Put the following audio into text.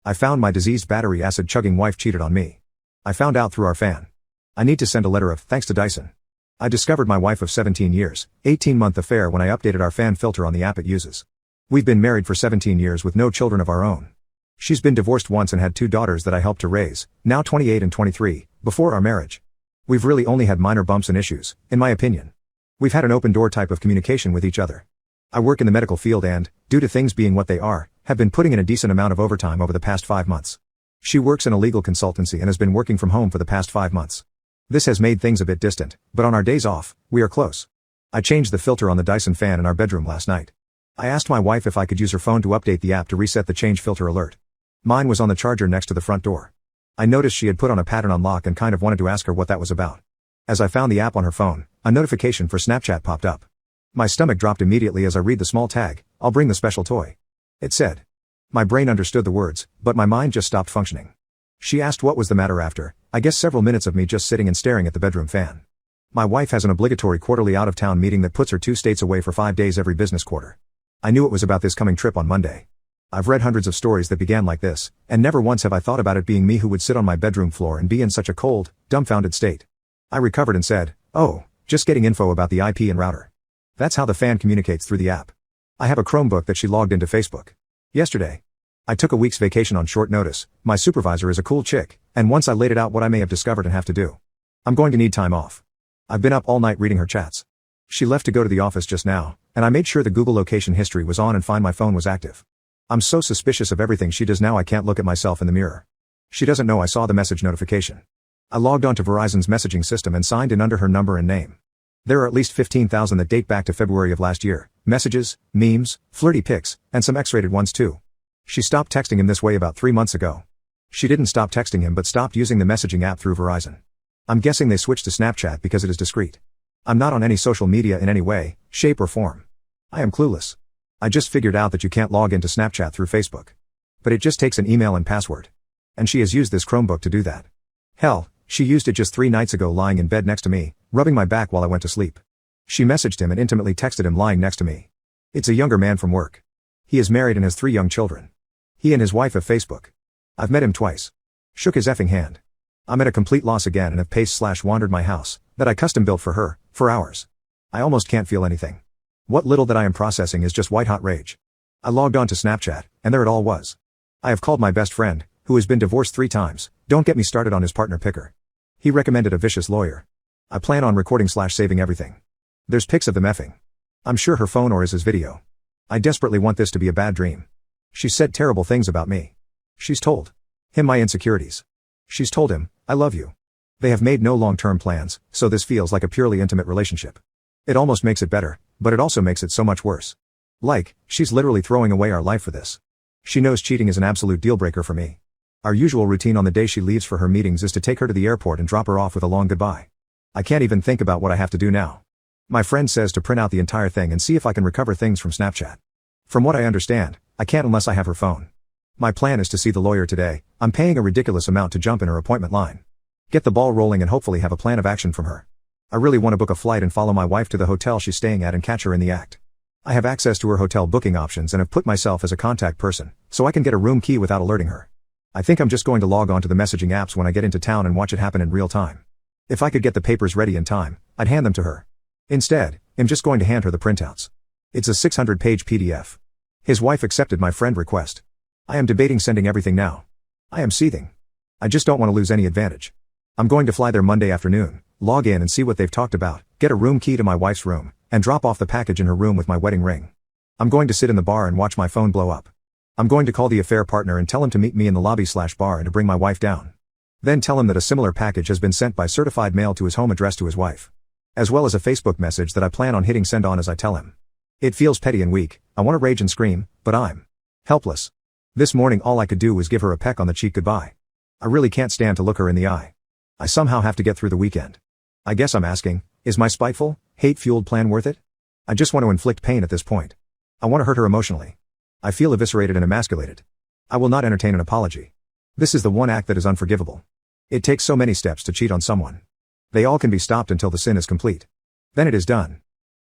I found my diseased battery acid chugging wife cheated on me. I found out through our fan. I need to send a letter of thanks to Dyson. I discovered my wife of 17 years, 18-month affair when I updated our fan filter on the app it uses. We've been married for 17 years with no children of our own. She's been divorced once and had 2 daughters that I helped to raise, now 28 and 23, before our marriage. We've really only had minor bumps and issues, in my opinion. We've had an open door type of communication with each other. I work in the medical field and, due to things being what they are, have been putting in a decent amount of overtime over the past 5 months. She works in a legal consultancy and has been working from home for the past 5 months. This has made things a bit distant, but on our days off, we are close. I changed the filter on the Dyson fan in our bedroom last night. I asked my wife if I could use her phone to update the app to reset the change filter alert. Mine was on the charger next to the front door. I noticed she had put on a pattern on lock and kind of wanted to ask her what that was about. As I found the app on her phone, a notification for Snapchat popped up. My stomach dropped immediately as I read the small tag, "I'll bring the special toy." It said. My brain understood the words, but my mind just stopped functioning. She asked what was the matter after, I guess several minutes of me just sitting and staring at the bedroom fan. My wife has an obligatory quarterly out-of-town meeting that puts her 2 states away for 5 days every business quarter. I knew it was about this coming trip on Monday. I've read hundreds of stories that began like this, and never once have I thought about it being me who would sit on my bedroom floor and be in such a cold, dumbfounded state. I recovered and said, "Oh, just getting info about the IP and router." That's how the fan communicates through the app. I have a Chromebook that she logged into Facebook. Yesterday. I took a week's vacation on short notice. My supervisor is a cool chick, and once I laid it out what I may have discovered and have to do. I'm going to need time off. I've been up all night reading her chats. She left to go to the office just now, and I made sure the Google location history was on and find my phone was active. I'm so suspicious of everything she does now I can't look at myself in the mirror. She doesn't know I saw the message notification. I logged onto Verizon's messaging system and signed in under her number and name. There are at least 15,000 that date back to February of last year. Messages, memes, flirty pics, and some X-rated ones too. She stopped texting him this way about 3 months ago. She didn't stop texting him but stopped using the messaging app through Verizon. I'm guessing they switched to Snapchat because it is discreet. I'm not on any social media in any way, shape or form. I am clueless. I just figured out that you can't log into Snapchat through Facebook. But it just takes an email and password. And she has used this Chromebook to do that. Hell, she used it just 3 nights ago lying in bed next to me, rubbing my back while I went to sleep. She messaged him and intimately texted him lying next to me. It's a younger man from work. He is married and has 3 young children. He and his wife have Facebook. I've met him twice. Shook his effing hand. I'm at a complete loss again and have paced/wandered my house, that I custom built for her, for hours. I almost can't feel anything. What little that I am processing is just white-hot rage. I logged on to Snapchat, and there it all was. I have called my best friend, who has been divorced 3 times, don't get me started on his partner picker. He recommended a vicious lawyer. I plan on recording/saving everything. There's pics of them effing. I'm sure her phone or is his video. I desperately want this to be a bad dream. She said terrible things about me. She's told him my insecurities. She's told him, "I love you." They have made no long-term plans, so this feels like a purely intimate relationship. It almost makes it better, but it also makes it so much worse. Like, she's literally throwing away our life for this. She knows cheating is an absolute deal-breaker for me. Our usual routine on the day she leaves for her meetings is to take her to the airport and drop her off with a long goodbye. I can't even think about what I have to do now. My friend says to print out the entire thing and see if I can recover things from Snapchat. From what I understand, I can't unless I have her phone. My plan is to see the lawyer today. I'm paying a ridiculous amount to jump in her appointment line. Get the ball rolling and hopefully have a plan of action from her. I really want to book a flight and follow my wife to the hotel she's staying at and catch her in the act. I have access to her hotel booking options and have put myself as a contact person, so I can get a room key without alerting her. I think I'm just going to log on to the messaging apps when I get into town and watch it happen in real time. If I could get the papers ready in time, I'd hand them to her. Instead, I'm just going to hand her the printouts. It's a 600-page PDF. His wife accepted my friend request. I am debating sending everything now. I am seething. I just don't want to lose any advantage. I'm going to fly there Monday afternoon, log in and see what they've talked about, get a room key to my wife's room, and drop off the package in her room with my wedding ring. I'm going to sit in the bar and watch my phone blow up. I'm going to call the affair partner and tell him to meet me in the lobby/bar and to bring my wife down. Then tell him that a similar package has been sent by certified mail to his home address to his wife. As well as a Facebook message that I plan on hitting send on as I tell him. It feels petty and weak, I want to rage and scream, but I'm helpless. This morning all I could do was give her a peck on the cheek goodbye. I really can't stand to look her in the eye. I somehow have to get through the weekend. I guess I'm asking, is my spiteful, hate-fueled plan worth it? I just want to inflict pain at this point. I want to hurt her emotionally. I feel eviscerated and emasculated. I will not entertain an apology. This is the one act that is unforgivable. It takes so many steps to cheat on someone. They all can be stopped until the sin is complete. Then it is done.